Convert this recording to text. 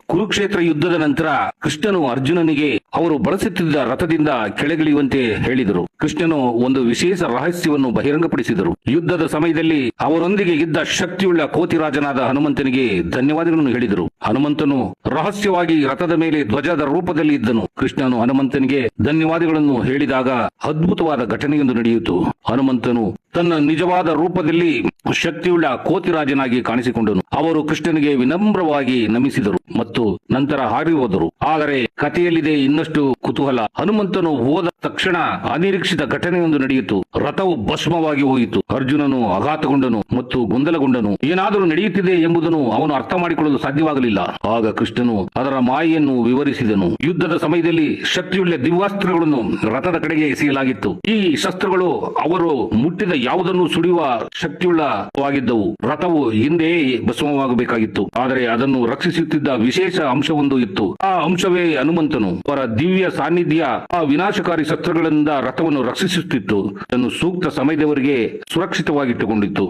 ಕುರುಕ್ಷೇತ್ರ ಯುದ್ಧದ ನಂತರ ಕೃಷ್ಣನು ಅರ್ಜುನನಿಗೆ ಅವರು ಬಳಸುತ್ತಿದ್ದ ರಥದಿಂದ ಕೆಳಗಿಳಿಯುವಂತೆ ಹೇಳಿದರು. ಕೃಷ್ಣನು ಒಂದು ವಿಶೇಷ ರಹಸ್ಯವನ್ನು ಬಹಿರಂಗಪಡಿಸಿದರು. ಯುದ್ಧದ ಸಮಯದಲ್ಲಿ ಅವರೊಂದಿಗೆ ಇದ್ದ ಶಕ್ತಿಯುಳ್ಳ ಕೋತಿರಾಜನಾದ ಹನುಮಂತನಿಗೆ ಧನ್ಯವಾದಗಳನ್ನು ಹೇಳಿದರು. ಹನುಮಂತನು ರಹಸ್ಯವಾಗಿ ರಥದ ಮೇಲೆ ಧ್ವಜದ ರೂಪದಲ್ಲಿ ಇದ್ದನು. ಕೃಷ್ಣನು ಹನುಮಂತನಿಗೆ ಧನ್ಯವಾದಗಳನ್ನು ಹೇಳಿದಾಗ ಅದ್ಭುತವಾದ ಘಟನೆಯೊಂದು ನಡೆಯಿತು. ಹನುಮಂತನು ತನ್ನ ನಿಜವಾದ ರೂಪದಲ್ಲಿ ಶಕ್ತಿಯುಳ್ಳ ಕೋತಿರಾಜನಾಗಿ ಕಾಣಿಸಿಕೊಂಡನು. ಅವರು ಕೃಷ್ಣನಿಗೆ ವಿನಮ್ರವಾಗಿ ನಮಿಸಿದರು ಮತ್ತು ನಂತರ ಹಾರಿ ಹೋದರು. ಆದರೆ ಕಥೆಯಲ್ಲಿದೆ ಇನ್ನಷ್ಟು ಕುತೂಹಲ. ಹನುಮಂತನು ಹೋದ ತಕ್ಷಣ ಅನಿರೀಕ್ಷಿತ ಘಟನೆಯೊಂದು ನಡೆಯಿತು. ರಥವು ಭಸ್ಮವಾಗಿ ಹೋಯಿತು. ಅರ್ಜುನನು ಆಘಾತಗೊಂಡನು ಮತ್ತು ಗೊಂದಲಗೊಂಡನು. ಏನಾದರೂ ನಡೆಯುತ್ತಿದೆ ಎಂಬುದನ್ನು ಅವನು ಅರ್ಥ ಮಾಡಿಕೊಳ್ಳಲು ಸಾಧ್ಯವಾಗಲಿಲ್ಲ. ಆಗ ಕೃಷ್ಣನು ಅದರ ಮಾಯೆಯನ್ನು ವಿವರಿಸಿದನು. ಯುದ್ಧದ ಸಮಯದಲ್ಲಿ ಶಕ್ತಿಯುಳ್ಳ ದಿವ್ಯಾಸ್ತ್ರಗಳನ್ನು ರಥದ ಕಡೆಗೆ ಎಸೆಯಲಾಗಿತ್ತು. ಈ ಶಸ್ತ್ರಗಳು ಅವರು ಮುಟ್ಟಿದ ಯಾವುದನ್ನು ಸುಡಿಯುವ ಶಕ್ತಿಯುಳ್ಳವಾಗಿದ್ದವು. ರಥವು ಹಿಂದೆ ಭಸ್ಮವಾಗಬೇಕಾಗಿತ್ತು, ಆದರೆ ಅದನ್ನು ರಕ್ಷಿಸುತ್ತಿದ್ದ ವಿಶೇಷ ಅಂಶವೊಂದು ಇತ್ತು. ಆ ಅಂಶವೇ ಹನುಮಂತನು. ಅವರ ದಿವ್ಯ ಸಾನ್ನಿಧ್ಯ ಆ ವಿನಾಶಕಾರಿ ಶಸ್ತ್ರಗಳಿಂದ ರಥವನ್ನು ರಕ್ಷಿಸುತ್ತಿತ್ತು. ಅದನ್ನು ಸೂಕ್ತ ಸಮಯದವರೆಗೆ ಸುರಕ್ಷಿತವಾಗಿಟ್ಟುಕೊಂಡಿತ್ತು.